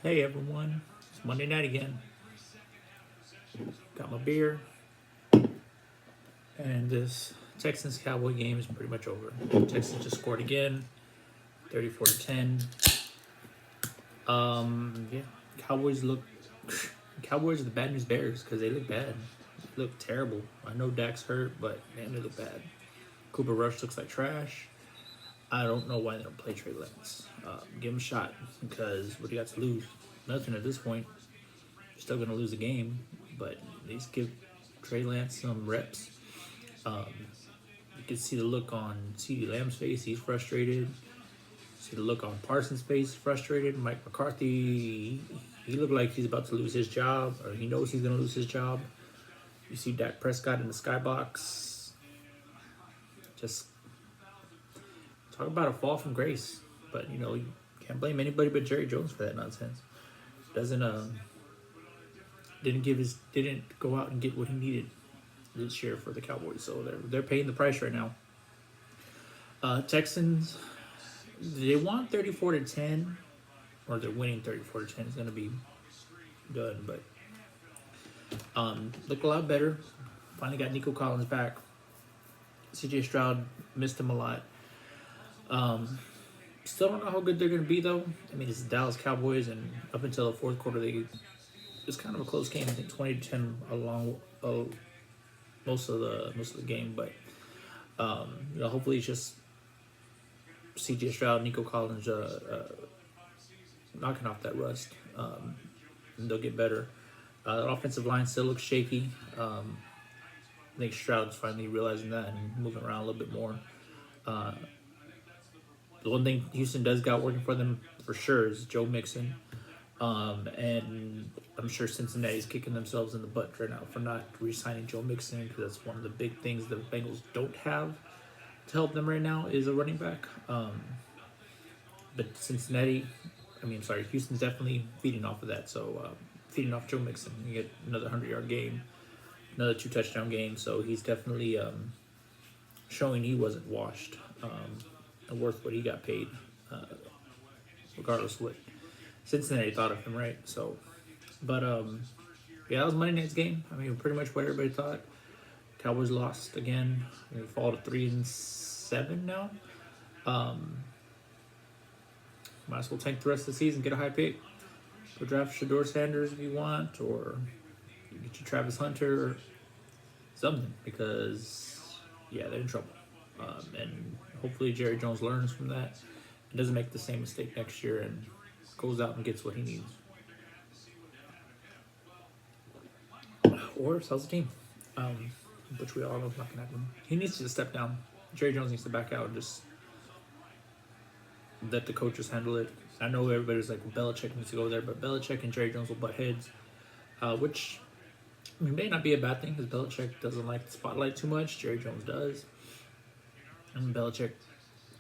Hey everyone, it's Monday night again. Got my beer, and this Texans Cowboy game is pretty much over. Texans just scored again, 34-10. Yeah, Cowboys look. Cowboys are the bad news bears because they look bad. They look terrible. I know Dak's hurt, but man, they look bad. Cooper Rush looks like trash. I don't know why they don't play Trey Lance. Give him a shot because what do you got to lose? Nothing at this point. You're still gonna lose the game, but at least give Trey Lance some reps. Um, you can see the look on CeeDee Lamb's face. He's frustrated. See the look on Parsons' face. Frustrated. Mike McCarthy. He looked like he's about to lose his job, or he knows he's going to lose his job. You see Dak Prescott in the skybox. Just talk about a fall from grace. But you can't blame anybody but Jerry Jones for that nonsense. Doesn't didn't go out and get what he needed this year for the Cowboys. So they're paying the price right now. Texans, they want 34-10, or they're winning 34-10. It's gonna be done, but look a lot better. Finally got Nico Collins back. CJ Stroud missed him a lot. Still don't know how good they're gonna be though. I mean, it's the Dallas Cowboys, and up until the fourth quarter, it's kind of a close game. I think 20-10 along most of the game, but hopefully it's just CJ Stroud, Nico Collins knocking off that rust. And they'll get better. The offensive line still looks shaky. I think Stroud's finally realizing that and moving around a little bit more. The one thing Houston does got working for them for sure is Joe Mixon. And I'm sure Cincinnati's kicking themselves in the butt right now for not re-signing Joe Mixon, because that's one of the big things the Bengals don't have to help them right now is a running back. But Houston's definitely feeding off of that. So feeding off Joe Mixon, you get another 100-yard game, another 2-touchdown game. So he's definitely showing he wasn't washed and worth what he got paid, regardless of what Cincinnati thought of him, right? So, but yeah, that was Monday night's game. I mean, pretty much what everybody thought. Cowboys lost again. They fall to 3-7 now. Might as well tank the rest of the season, get a high pick. Go draft Shador Sanders if you want, or you get your Travis Hunter or something, because yeah, they're in trouble. And hopefully Jerry Jones learns from that and doesn't make the same mistake next year and goes out and gets what he needs. Or sells the team, which we all know is not going to happen. He needs to step down. Jerry Jones needs to back out and just let the coaches handle it. I know everybody's like, well, Belichick needs to go there, but Belichick and Jerry Jones will butt heads, which may not be a bad thing because Belichick doesn't like the spotlight too much. Jerry Jones does. And I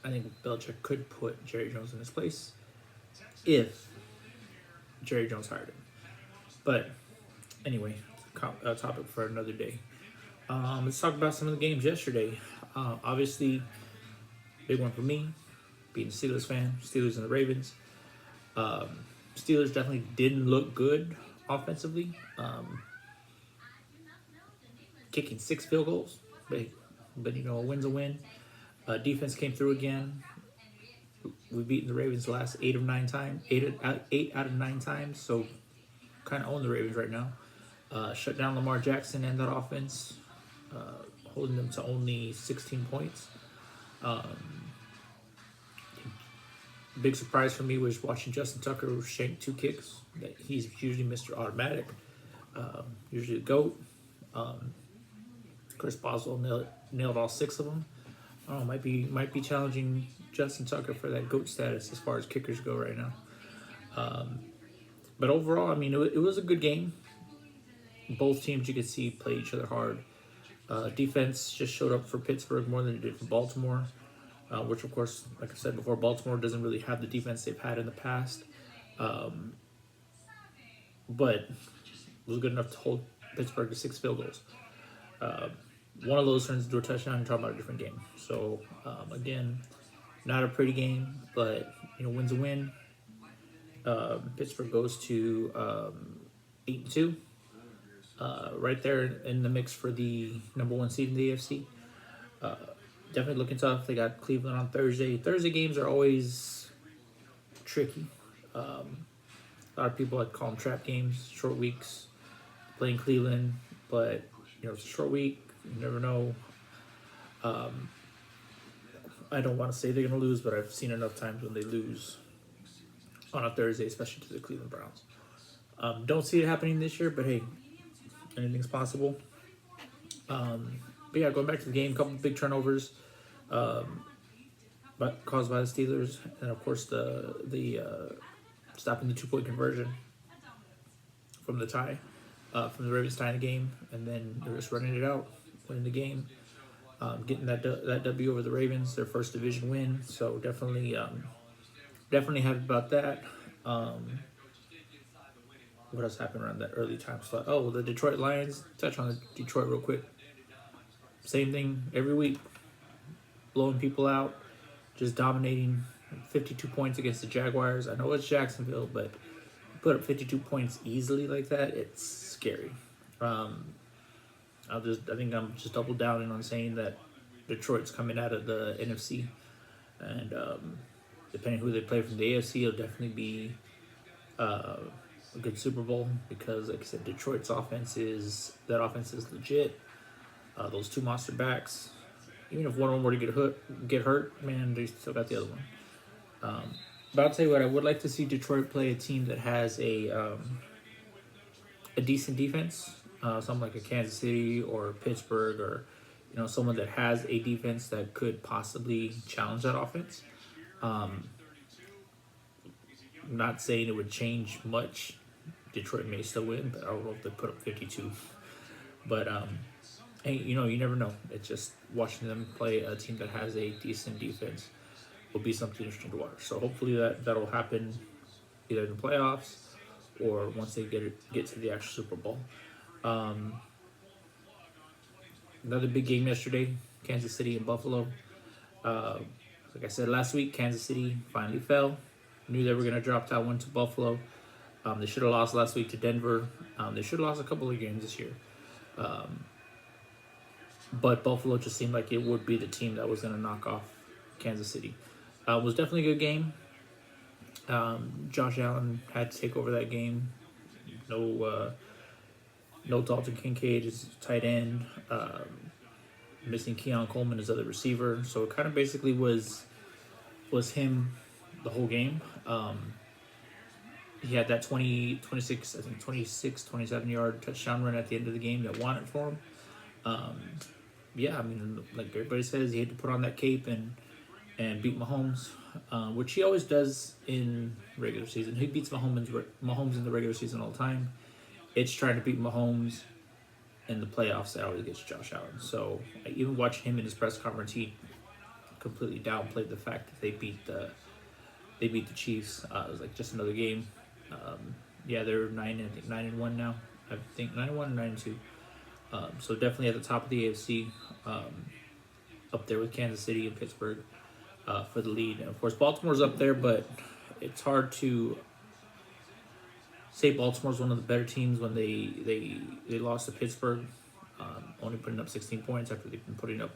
think Belichick could put Jerry Jones in his place if Jerry Jones hired him. But anyway, topic for another day. Let's talk about some of the games yesterday. Obviously, big one for me, being a Steelers fan, Steelers and the Ravens. Steelers definitely didn't look good offensively. Kicking 6 field goals, but a win's a win. Defense came through again. We've beaten the Ravens the last 8 out of 9 times, so kind of own the Ravens right now. Shut down Lamar Jackson and that offense, holding them to only 16 points. Big surprise for me was watching Justin Tucker shank 2 kicks. That he's usually Mr. Automatic, usually the GOAT. Chris Boswell nailed all 6 of them. Might be challenging Justin Tucker for that GOAT status as far as kickers go right now. But overall, I mean, it was a good game. Both teams you could see play each other hard. Defense just showed up for Pittsburgh more than it did for Baltimore, which, of course, like I said before, Baltimore doesn't really have the defense they've had in the past. But it was good enough to hold Pittsburgh to 6 field goals. One of those turns into a touchdown. You're talking about a different game. So, again, not a pretty game, but, win's a win. Pittsburgh goes to 8-2, right there in the mix for the number one seed in the AFC. Definitely looking tough. They got Cleveland on Thursday. Thursday games are always tricky. A lot of people like call them trap games, short weeks, playing Cleveland, but it's a short week. You never know. I don't want to say they're going to lose, but I've seen enough times when they lose on a Thursday, especially to the Cleveland Browns. Don't see it happening this year, but hey, anything's possible. But yeah, going back to the game, a couple big turnovers, but caused by the Steelers, and of course the stopping the 2-point conversion from the tie, from the Ravens tying the game, and then they're just running it out, winning the game, getting that W over the Ravens, their first division win. So definitely happy about that. What else happened around that early time slot? Oh, the Detroit Lions. Touch on the Detroit real quick. Same thing every week. Blowing people out, just dominating. 52 points against the Jaguars. I know it's Jacksonville, but put up 52 points easily like that, it's scary. I think I'm just double downing on saying that Detroit's coming out of the NFC, and depending who they play from the AFC, it'll definitely be a good Super Bowl because, like I said, Detroit's offense is legit. Those two monster backs, even if one of them were to get hurt, man, they still got the other one. But I'll tell you what, I would like to see Detroit play a team that has a decent defense, something like a Kansas City or Pittsburgh, or someone that has a defense that could possibly challenge that offense. I'm not saying it would change much. Detroit may still win, but I don't know if they put up 52. But hey, you never know. It's just watching them play a team that has a decent defense will be something interesting to watch. So hopefully that'll happen either in the playoffs or once they get to the actual Super Bowl. Another big game yesterday, Kansas City and Buffalo. Like I said last week, Kansas City finally fell. Knew they were going to drop that one to Buffalo. They should have lost last week to Denver. They should have lost a couple of games this year. But Buffalo just seemed like it would be the team that was going to knock off Kansas City. It was definitely a good game. Josh Allen had to take over that game. No Dalton Kincaid is tight end. Missing Keon Coleman as other receiver. So it kind of basically was him the whole game. He had that 26, 27 yard touchdown run at the end of the game that won it for him. Yeah, I mean, like everybody says, he had to put on that cape and beat Mahomes, which he always does in regular season. He beats Mahomes in the regular season all the time. It's trying to beat Mahomes in the playoffs that always gets Josh Allen. So even watching him in his press conference, he completely downplayed the fact that they beat the Chiefs. It was like just another game. Yeah, they're 9-1 now. I think 9-1 or 9-2. So definitely at the top of the AFC, up there with Kansas City and Pittsburgh for the lead. And of course, Baltimore's up there, but it's hard to say Baltimore's one of the better teams when they lost to Pittsburgh, only putting up 16 points after they've been putting up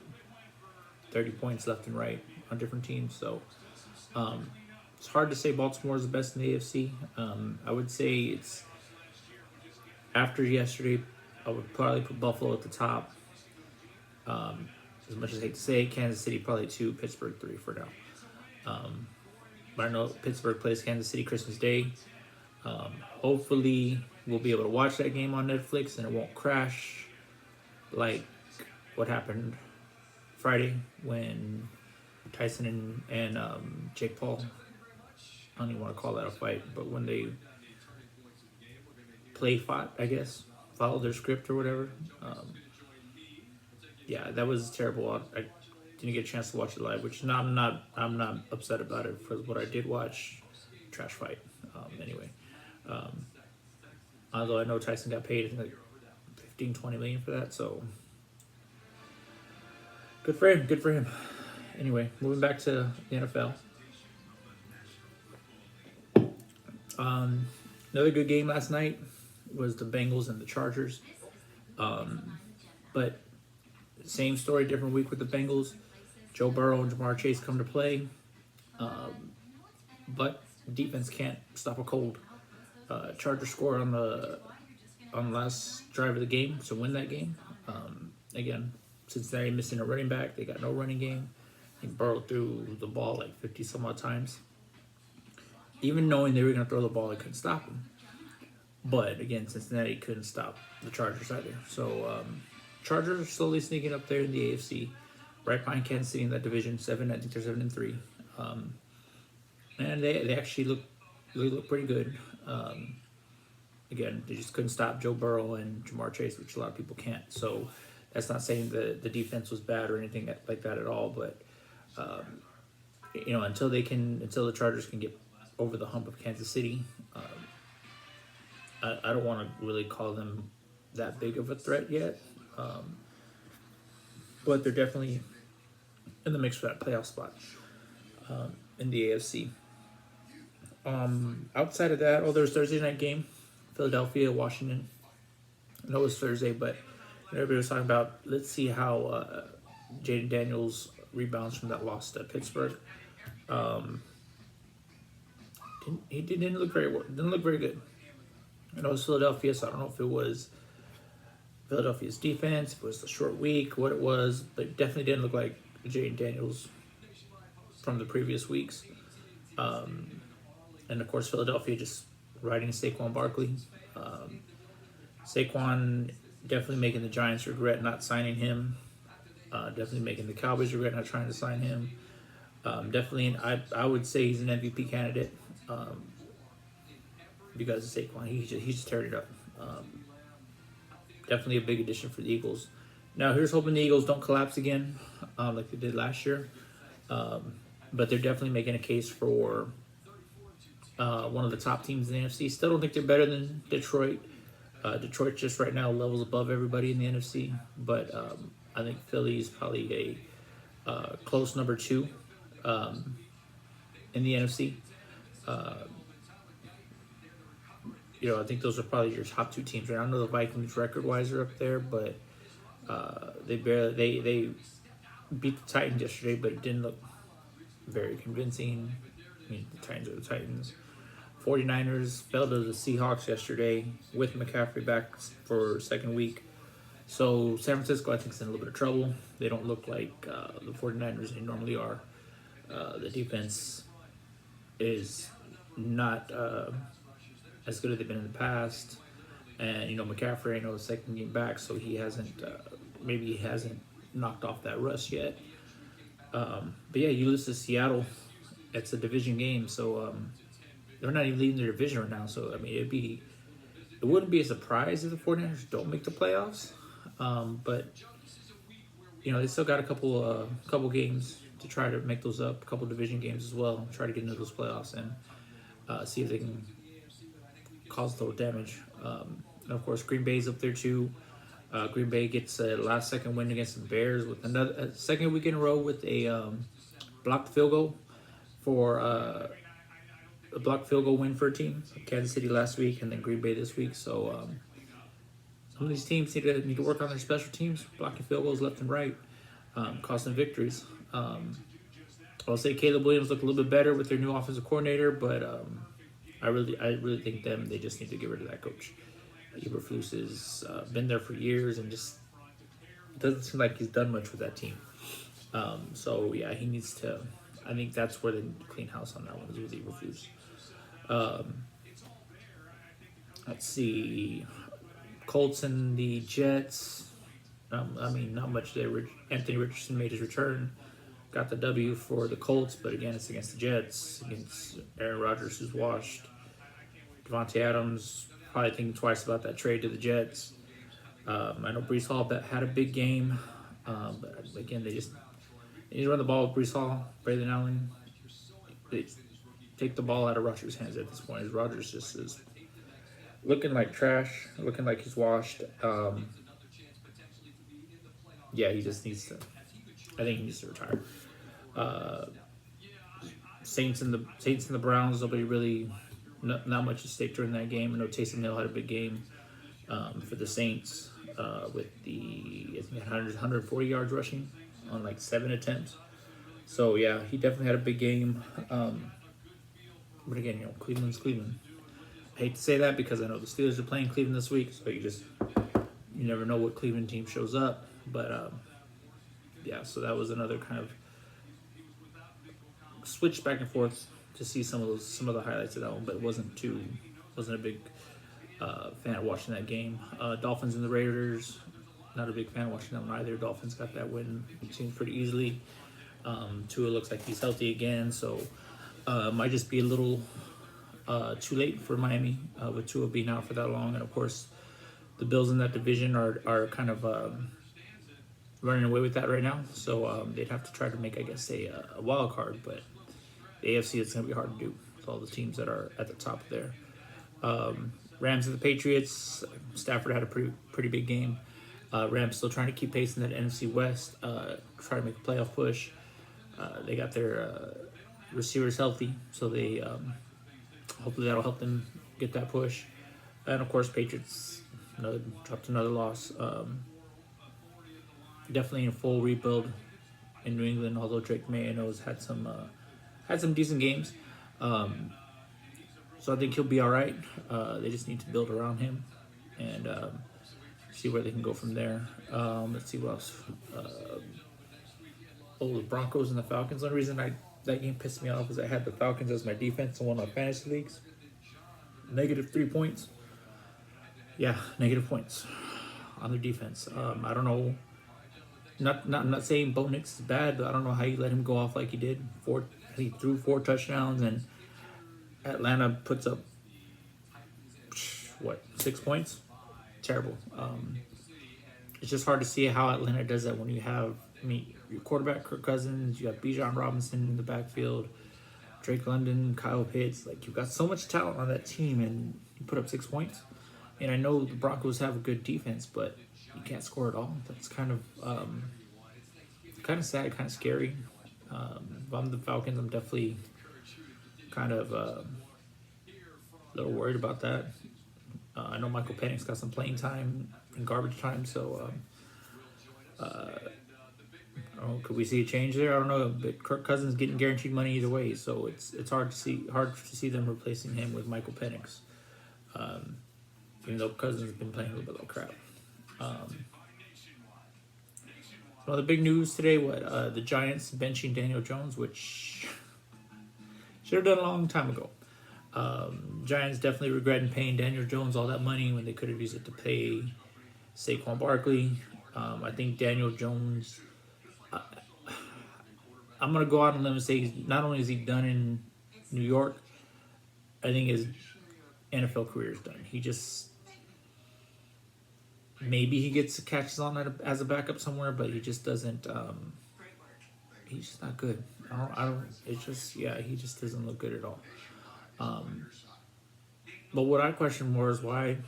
30 points left and right on different teams. So it's hard to say Baltimore's the best in the AFC. I would say it's after yesterday, I would probably put Buffalo at the top. As much as I hate to say it, Kansas City probably 2, Pittsburgh 3 for now. But I know Pittsburgh plays Kansas City Christmas Day. Hopefully we'll be able to watch that game on Netflix and it won't crash like what happened Friday when Tyson and Jake Paul, I don't even want to call that a fight, but when they fought, I guess, followed their script or whatever. Yeah, that was terrible. I didn't get a chance to watch it live, which I'm not upset about it for what I did watch. Trash fight. Anyway. Although I know Tyson got paid like 15-20 million for that, so good for him. Anyway, moving back to the NFL. Another good game last night was the Bengals and the Chargers. But same story, different week with the Bengals. Joe Burrow and Jamar Chase come to play, but defense can't stop a cold. Chargers score on the last drive of the game to win that game. Again, Cincinnati missing a running back, they got no running game. And Burrow threw the ball like 50 some odd times. Even knowing they were going to throw the ball, they couldn't stop him. But again, Cincinnati couldn't stop the Chargers either. So Chargers are slowly sneaking up there in the AFC, right behind Kansas City in that division. I think they're 7-3, and they actually look pretty good. Again, they just couldn't stop Joe Burrow and Jamar Chase, which a lot of people can't. So that's not saying the defense was bad or anything like that at all. But until the Chargers can get over the hump of Kansas City, I don't want to really call them that big of a threat yet. But they're definitely in the mix for that playoff spot in the AFC. Outside of that, there's Thursday night game, Philadelphia, Washington. I know it's Thursday, but everybody was talking about, let's see how Jaden Daniels rebounds from that loss to Pittsburgh. He didn't look very good. I know it's Philadelphia, so I don't know if it was Philadelphia's defense, if it was the short week, what it was, but it definitely didn't look like Jaden Daniels from the previous weeks. And of course, Philadelphia just riding Saquon Barkley. Saquon definitely making the Giants regret not signing him. Definitely making the Cowboys regret not trying to sign him. Definitely, I would say he's an MVP candidate because of Saquon. He's just tearing it up. Definitely a big addition for the Eagles. Now, here's hoping the Eagles don't collapse again like they did last year. But they're definitely making a case for one of the top teams in the NFC. Still don't think they're better than Detroit. Detroit just right now levels above everybody in the NFC. But I think Philly is probably a close number 2 in the NFC. I think those are probably your top 2 teams. Right? I know the Vikings record-wise are up there, but they beat the Titans yesterday, but it didn't look very convincing. I mean, the Titans are the Titans. 49ers fell to the Seahawks yesterday with McCaffrey back for second week. So San Francisco, I think, is in a little bit of trouble. They don't look like the 49ers they normally are. The defense is not as good as they've been in the past. And, McCaffrey, I know the second game back, so he hasn't knocked off that rust yet. But yeah, you lose to Seattle. It's a division game, so they're not even leading their division right now. So, I mean, it wouldn't be a surprise if the 49ers don't make the playoffs. But, they still got a couple games to try to make those up, a couple division games as well, try to get into those playoffs and see if they can cause a little damage. And of course, Green Bay's up there too. Green Bay gets a last-second win against the Bears with another second week in a row with a blocked field goal for a blocked field goal win for a team. Kansas City last week and then Green Bay this week. So some of these teams need to work on their special teams, blocking field goals left and right, costing victories. I'll say Caleb Williams looked a little bit better with their new offensive coordinator, but I really think they just need to get rid of that coach. Eberflus has been there for years and just doesn't seem like he's done much with that team. So yeah, he needs to. I think that's where they need to clean house on that one is with Eberflus. Let's see, Colts and the Jets. Not much there. Anthony Richardson made his return, got the W for the Colts, but again, it's against the Jets, against Aaron Rodgers, who's washed. Devontae Adams probably thinking twice about that trade to the Jets. I know Breece Hall had a big game, but again, they need to run the ball with Breece Hall, Braylon Allen. They take the ball out of Rodgers' hands at this point. As Rodgers just is looking like trash, looking like he's washed. Yeah, he just needs to. I think he needs to retire. Saints and the Browns. Nobody really not much at stake during that game. I know Taysom Hill had a big game for the Saints with I think 140 yards rushing on like 7 attempts. So yeah, he definitely had a big game. But again, Cleveland's Cleveland. I hate to say that because I know the Steelers are playing Cleveland this week, so you never know what Cleveland team shows up. But yeah, so that was another kind of switch back and forth to see some of the highlights of that one, but it wasn't a big fan of watching that game. Dolphins and the Raiders, not a big fan of watching that one either. Dolphins got that win, it seems pretty easily. Tua looks like he's healthy again, so might just be a little too late for Miami with Tua being out for that long. And of course, the Bills in that division are kind of running away with that right now. So they'd have to try to make, I guess, a wild card. But the AFC, it's going to be hard to do with all the teams that are at the top there. Rams and the Patriots. Stafford had a pretty big game. Rams still trying to keep pace in that NFC West, try to make a playoff push. They got their receivers healthy, so they hopefully that'll help them get that push. And of course, Patriots dropped another loss. Definitely in full rebuild in New England, although Drake May, I know, has had some decent games. So I think he'll be all right. They just need to build around him and see where they can go from there. Let's see what else. The Broncos and the Falcons. The only reason that game pissed me off is I had the Falcons as my defense in one of my fantasy leagues. -3 points. Yeah, negative points on their defense. I don't know. Not saying Bo Nix is bad, but I don't know how you let him go off like he did. He threw 4 touchdowns, and Atlanta puts up 6 points. Terrible. It's just hard to see how Atlanta does that when you have your quarterback Kirk Cousins, you have Bijan Robinson in the backfield, Drake London, Kyle Pitts. Like, you've got so much talent on that team, and you put up 6 points. And I know the Broncos have a good defense, but you can't score at all. That's kind of sad, kind of scary. If I'm the Falcons, I'm definitely kind of a little worried about that. I know Michael Penix got some playing time in garbage time, so I don't know, could we see a change there? I don't know, but Kirk Cousins getting guaranteed money either way, so it's hard to see them replacing him with Michael Penix. Even though Cousins has been playing a little bit like crap. Some other big news today: the Giants benching Daniel Jones, which should have done a long time ago. Giants definitely regretting paying Daniel Jones all that money when they could have used it to pay Saquon Barkley. I think Daniel Jones. I'm gonna go out on a limb and say not only is he done in New York, I think his NFL career is done. He just maybe he gets catches on as a backup somewhere, but he just doesn't. He's just not good. I don't. It's just he just doesn't look good at all. But what I question more is why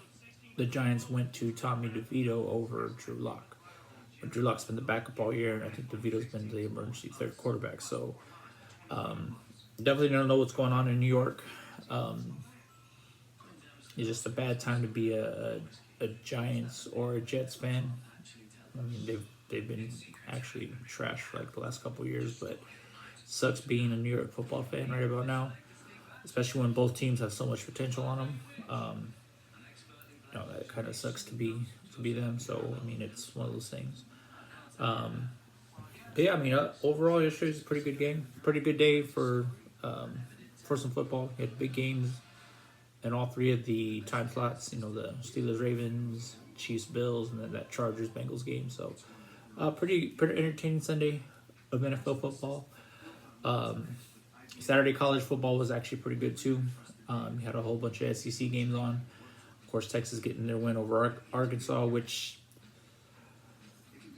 the Giants went to Tommy DeVito over Drew Lock. But Drew Lock's been the backup all year, and I think DeVito's been the emergency third quarterback. So definitely don't know what's going on in New York. It's just a bad time to be a Giants or a Jets fan. I mean, they've been actually trash for like the last couple of years, but it sucks being a New York football fan right about now, especially when both teams have so much potential on them. That kind of sucks to be them. So I mean, it's one of those things. But yeah, I mean, overall, yesterday was a pretty good game, pretty good day for some football. We had big games in all 3 of the time slots. The Steelers, Ravens, Chiefs, Bills, and then that Chargers, Bengals game. So pretty entertaining Sunday of NFL football. Saturday college football was actually pretty good too. We had a whole bunch of SEC games on. Of course, Texas getting their win over Arkansas, which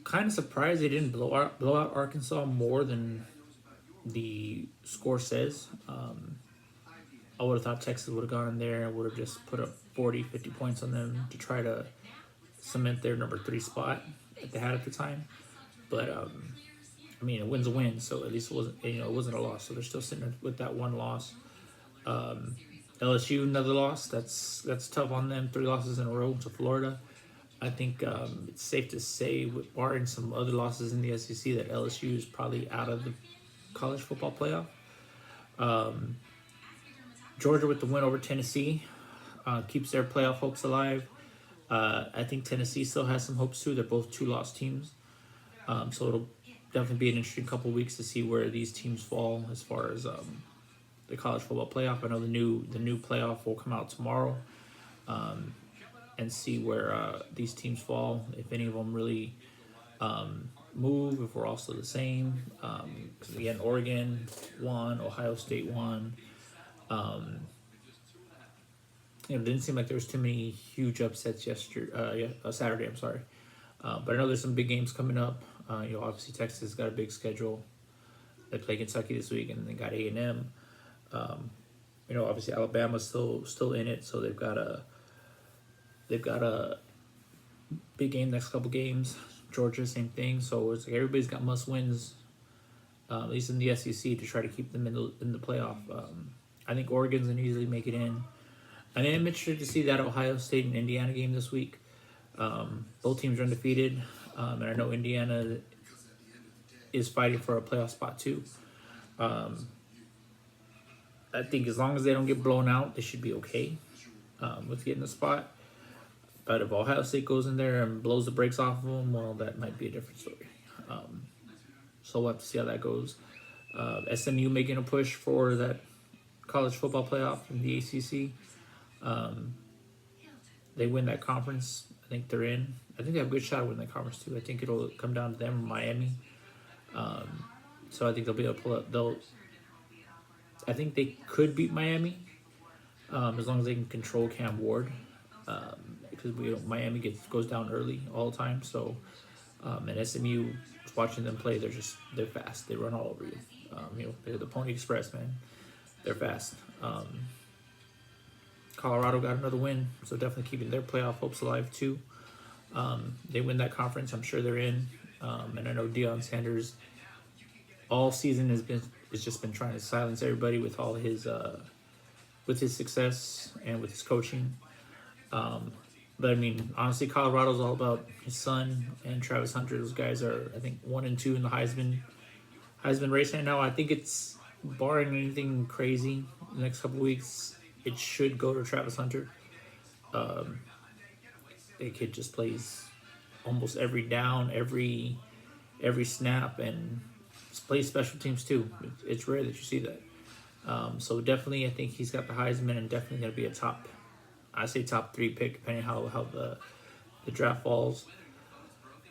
kind of surprised they didn't blow out Arkansas more than the score says. I would have thought Texas would have gone in there and would have just put up 40, 50 points on them to try to cement their number 3 spot that they had at the time. But I mean, a win's a win, so at least it wasn't a loss. So they're still sitting with that one loss. LSU another loss. That's tough on them. 3 losses in a row to Florida. I think it's safe to say, with barring some other losses in the SEC, that LSU is probably out of the college football playoff. Georgia with the win over Tennessee keeps their playoff hopes alive. I think Tennessee still has some hopes too. They're both 2-loss teams, so it'll definitely be an interesting couple weeks to see where these teams fall as far as the college football playoff. I know the new playoff will come out tomorrow, and see where these teams fall. If any of them really move, if we're all still the same. Because again, Oregon won, Ohio State won. It didn't seem like there was too many huge upsets Saturday. I'm sorry, but I know there's some big games coming up. Obviously Texas got a big schedule. They play Kentucky this week, and they got A&M. Obviously Alabama's still in it, so they've got a big game next couple games. Georgia, same thing. So it's like everybody's got must wins, at least in the SEC, to try to keep them in the playoff. I think Oregon's gonna easily make it in. I mean, I'm interested to see that Ohio State and Indiana game this week. Both teams are undefeated, and I know Indiana is fighting for a playoff spot too. I think as long as they don't get blown out, they should be okay with getting the spot. But if Ohio State goes in there and blows the brakes off of them, well, that might be a different story. So we'll have to see how that goes. SMU making a push for that college football playoff in the ACC. They win that conference. I think they're in. I think they have a good shot at winning that conference too. I think it'll come down to them or Miami. So I think they'll be able to pull up. I think they could beat Miami as long as they can control Cam Ward. Because Miami goes down early all the time. So and SMU, watching them play, they're fast. They run all over you. They're the Pony Express, man. They're fast. Colorado got another win, so definitely keeping their playoff hopes alive too. They win that conference, I'm sure they're in. And I know Deion Sanders all season has just been trying to silence everybody with all his success and with his coaching. But I mean, honestly, Colorado's all about his son and Travis Hunter. Those guys are, I think, 1 and 2 in the Heisman race right now. I think it's, barring anything crazy, the next couple weeks, it should go to Travis Hunter. The kid just plays almost every down, every snap, and plays special teams too. It's rare that you see that. So definitely, I think he's got the Heisman, and definitely going to be a top 3 pick, depending on how the draft falls.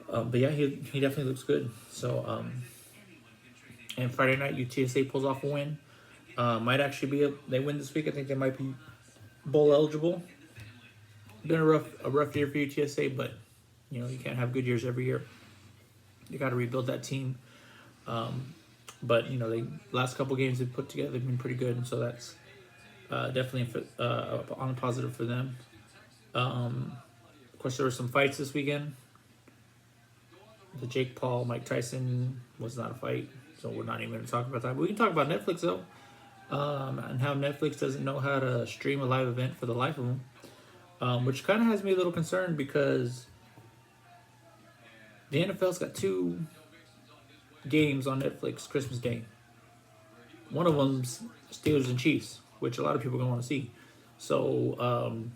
But yeah, he definitely looks good. So and Friday night, UTSA pulls off a win. Might actually they win this week. I think they might be bowl eligible. Been a rough year for UTSA, but you can't have good years every year. You got to rebuild that team. But the last couple games they've put together have been pretty good, and so that's definitely on a positive for them. Of course, there were some fights this weekend. The Jake Paul, Mike Tyson was not a fight, so we're not even going to talk about that. But we can talk about Netflix though, and how Netflix doesn't know how to stream a live event for the life of them, which kind of has me a little concerned because the NFL's got 2 games on Netflix Christmas Day. One of them's Steelers and Chiefs, which a lot of people are going to want to see. So,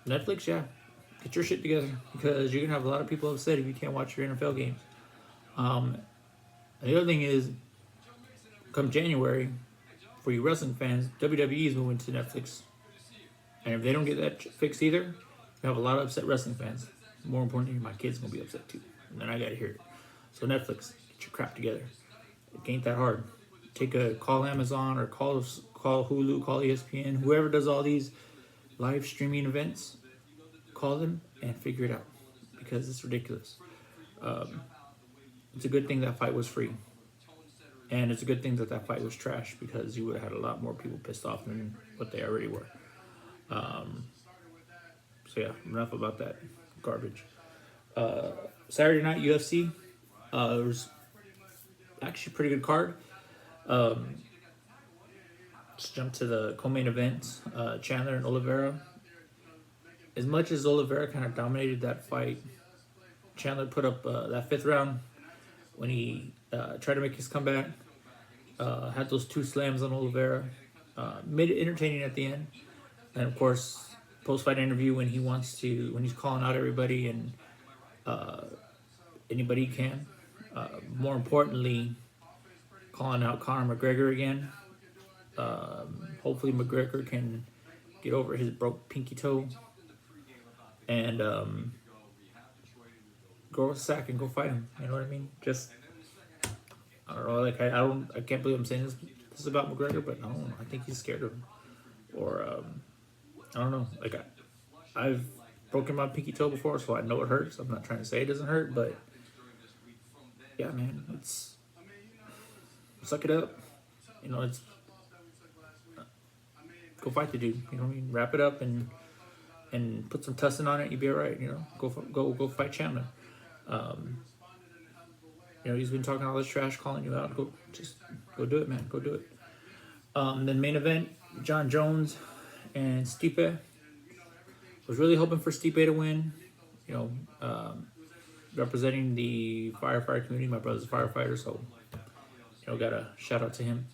Netflix, yeah, get your shit together, because you're going to have a lot of people upset if you can't watch your NFL games. And the other thing is, come January, for you wrestling fans, WWE is moving to Netflix. And if they don't get that fixed either, you have a lot of upset wrestling fans. More importantly, my kids going to be upset too. And then I got to hear it. So Netflix, get your crap together. It ain't that hard. Call Amazon or call Hulu, call ESPN, whoever does all these live streaming events, call them and figure it out, because it's ridiculous. It's a good thing that fight was free, and it's a good thing that fight was trash, because you would have had a lot more people pissed off than what they already were. So yeah, enough about that garbage. Saturday night UFC, it was actually a pretty good card. Let's jump to the co-main event. Chandler and Oliveira. As much as Oliveira kind of dominated that fight, Chandler put up that fifth round when he tried to make his comeback. Had those two slams on Oliveira. Made it entertaining at the end. And of course, post-fight interview when he's calling out everybody and anybody he can. More importantly, calling out Conor McGregor again. Hopefully McGregor can get over his broke pinky toe and go sack and go fight him. You know what I mean? Just I don't know. Like I can't believe I'm saying this about McGregor, but I think he's scared of him, or I don't know. Like I've broken my pinky toe before, so I know it hurts. I'm not trying to say it doesn't hurt, but yeah, man, it's suck it up. You know, it's go fight the dude. You know what I mean? Wrap it up and put some tussin on it. You'll be all right. You know, go fight Chandler. You know, he's been talking all this trash, calling you out. Go do it, man. Go do it. Then main event, John Jones and Stipe. Was really hoping for Stipe to win. You know, representing the firefighter community. My brother's a firefighter, so you know, got a shout out to him.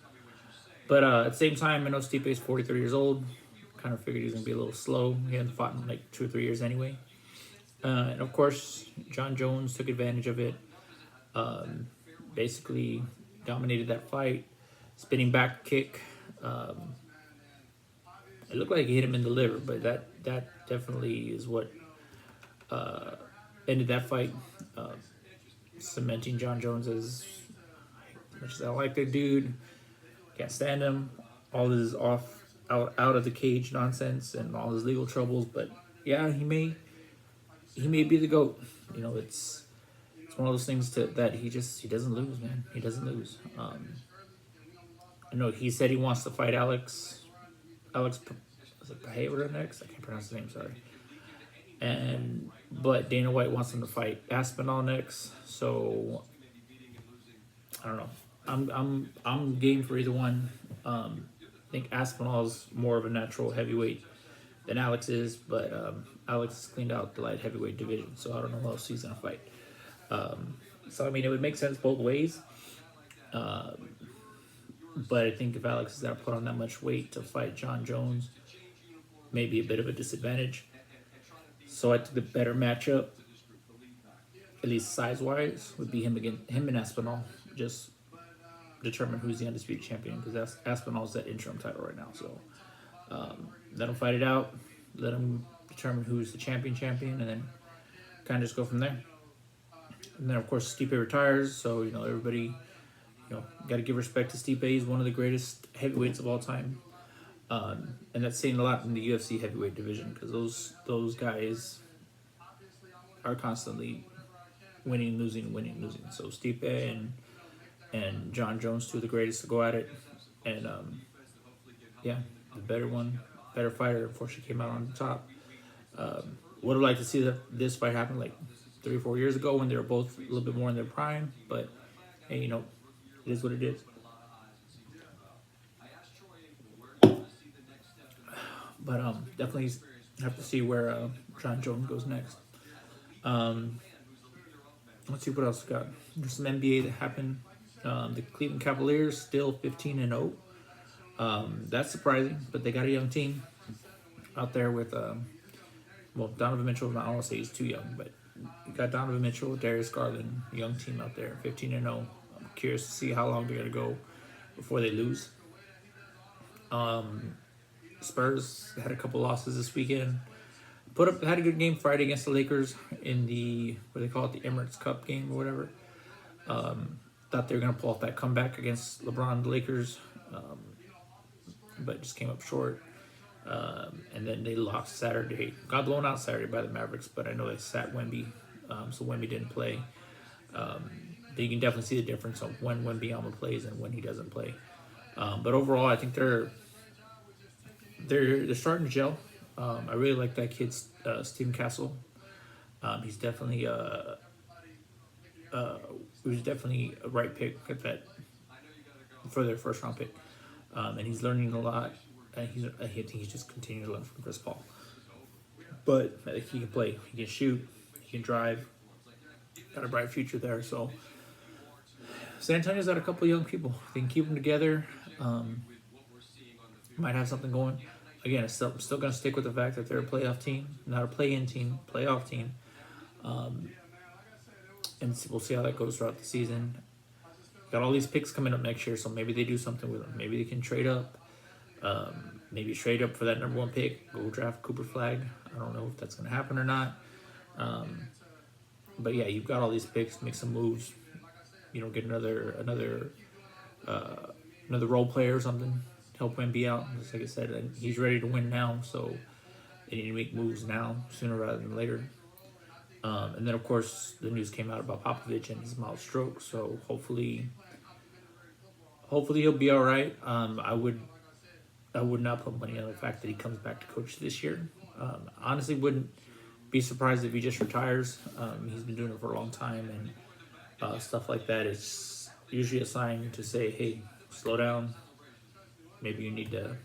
But at the same time, I know Stipe is 43 years old. Kind of figured he was gonna be a little slow. He hadn't fought in like 2 or 3 years anyway. And of course, John Jones took advantage of it. Basically dominated that fight. Spinning back kick. It looked like he hit him in the liver, but that definitely is what ended that fight. Cementing John Jones as much as I like the dude, can't stand him. All his out of the cage nonsense and all his legal troubles, but yeah, he may be the GOAT. You know, it's one of those things that he doesn't lose, man. He doesn't lose. I know he said he wants to fight Alex Pereira next. I can't pronounce his name. Sorry. But Dana White wants him to fight Aspinall next. So I don't know. I'm game for either one. I think Aspinall's more of a natural heavyweight than Alex is, but Alex has cleaned out the light heavyweight division, so I don't know who else he's gonna fight. So I mean, it would make sense both ways. But I think if Alex is gonna put on that much weight to fight John Jones, maybe a bit of a disadvantage. So I think the better matchup, at least size-wise, would be him and Aspinall. Just determine who's the undisputed champion, because Aspinall's that interim title right now. So let him fight it out. Let him determine who's the champion, and then kind of just go from there. And then of course Stipe retires, so you know everybody, you know, got to give respect to Stipe. He's one of the greatest heavyweights of all time, and that's saying a lot in the UFC heavyweight division, because those guys are constantly winning, losing. So Stipe and John Jones, two of the greatest to go at it, and yeah, the better fighter, unfortunately came out on top. Would have liked to see this fight happen like 3 or 4 years ago when they were both a little bit more in their prime, but hey, you know, it is what it is. But definitely have to see where John Jones goes next. Let's see what else we got. There's some NBA that happened. The Cleveland Cavaliers still 15-0. That's surprising, but they got a young team out there with Donovan Mitchell. I don't want to say he's too young, but you got Donovan Mitchell, Darius Garland, young team out there, 15-0. I'm curious to see how long they're gonna go before they lose. Spurs had a couple losses this weekend. Had a good game Friday against the Lakers in the, what they call it, the Emirates Cup game or whatever. Thought they were gonna pull off that comeback against LeBron, the Lakers, but just came up short. And then they lost Saturday. Got blown out Saturday by the Mavericks, but I know they sat Wemby, so Wemby didn't play. But you can definitely see the difference of when Wembanyama plays and when he doesn't play. But overall, I think they're starting to gel. I really like that kid, Stephen Castle. He's definitely a right pick at that for their first round pick. and he's learning a lot. I think he's just continuing to learn from Chris Paul. But he can play, he can shoot, he can drive. Got a bright future there. So San Antonio's got a couple young people. They can keep them together. Might have something going. Again, I'm still going to stick with the fact that they're a playoff team, not a play-in team, playoff team. And we'll see how that goes throughout the season. Got all these picks coming up next year, so maybe they do something with them. Maybe they can trade up. Maybe trade up for that number 1 pick. Go draft Cooper Flag. I don't know if that's going to happen or not. But yeah, you've got all these picks. Make some moves. Get another role player or something. Help Wemby out. Just like I said, and he's ready to win now, so they need to make moves now, sooner rather than later. And then, of course, the news came out about Popovich and his mild stroke. So hopefully he'll be all right. I would not put money on the fact that he comes back to coach this year. Honestly, wouldn't be surprised if he just retires. He's been doing it for a long time, and stuff like that is usually a sign to say, hey, slow down. Maybe you need to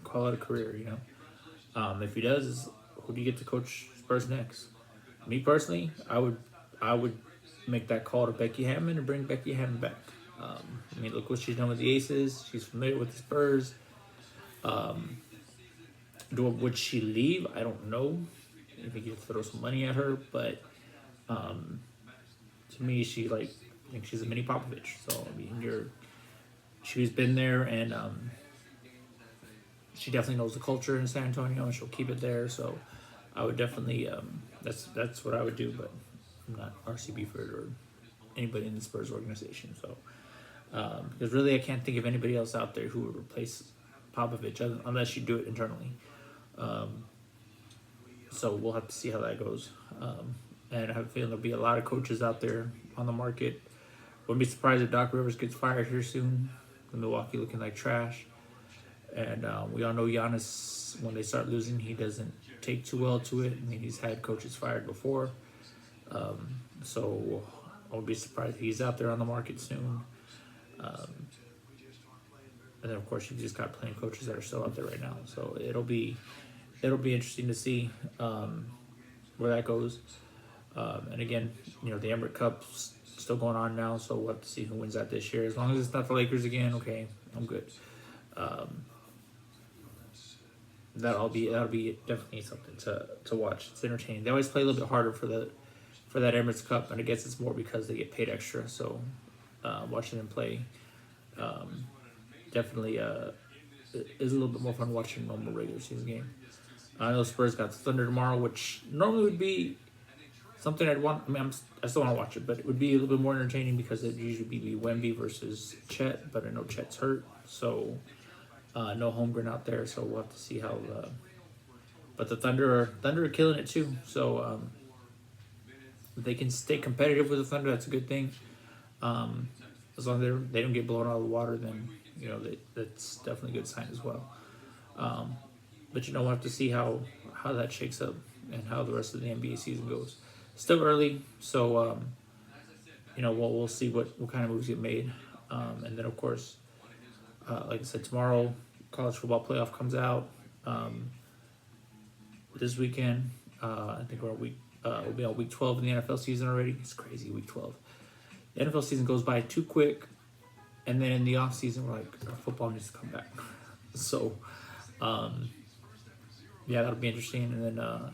call it a career, If he does, who do you get to coach Spurs next? Me personally, I would make that call to Becky Hammon and bring Becky Hammon back. Look what she's done with the Aces. She's familiar with the Spurs. Would she leave? I don't know. I think you throw some money at her, but to me, I think she's a mini Popovich. So she's been there, and she definitely knows the culture in San Antonio, and she'll keep it there. So I would definitely that's what I would do, but I'm not RC Buford or anybody in the Spurs organization. So because really, I can't think of anybody else out there who would replace Popovich unless you do it internally. So we'll have to see how that goes. And I have a feeling there'll be a lot of coaches out there on the market. Wouldn't be surprised if Doc Rivers gets fired here soon. Milwaukee looking like trash. And we all know Giannis, when they start losing, he doesn't take too well to it. He's had coaches fired before. So I won't be surprised if he's out there on the market soon. And then, of course, you've just got plenty of coaches that are still out there right now. So it'll be interesting to see where that goes. And again, the Emirates Cup's still going on now, so we'll have to see who wins that this year. As long as it's not the Lakers again, okay, I'm good. That'll be definitely something to watch. It's entertaining. They always play a little bit harder for that Emirates Cup, and I guess it's more because they get paid extra. So watching them play definitely is a little bit more fun watching a normal regular season game. I know Spurs got the Thunder tomorrow, which normally would be something I'd want. I still want to watch it, but it would be a little bit more entertaining because it'd usually be Wemby versus Chet, but I know Chet's hurt, so no Holmgren out there, so we'll have to see how. But the Thunder are killing it too, so if they can stay competitive with the Thunder, that's a good thing. As long as they don't get blown out of the water, then that's definitely a good sign as well. But we'll have to see how that shakes up and how the rest of the NBA season goes. Still early, so we'll see what kind of moves get made, and then of course, like I said, tomorrow college football playoff comes out. This weekend, I think we'll be on week 12 in the NFL season already. It's crazy, week 12. The NFL season goes by too quick, and then in the off season, we're like, our football needs to come back. So, yeah, that'll be interesting. And then, of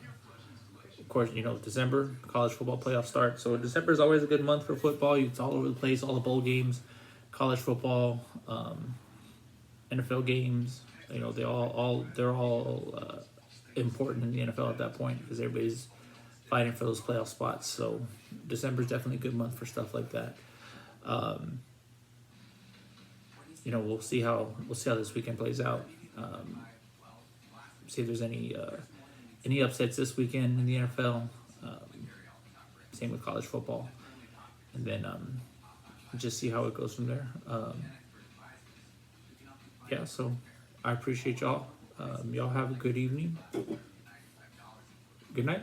course, December, college football playoff starts. So December is always a good month for football. It's all over the place, all the bowl games, college football, NFL games. They're all important in the NFL at that point because everybody's fighting for those playoff spots. So December is definitely a good month for stuff like that. We'll see how this weekend plays out. See if there's any upsets this weekend in the NFL. Same with college football, and then just see how it goes from there. Yeah, so I appreciate y'all. Y'all have a good evening. Good night.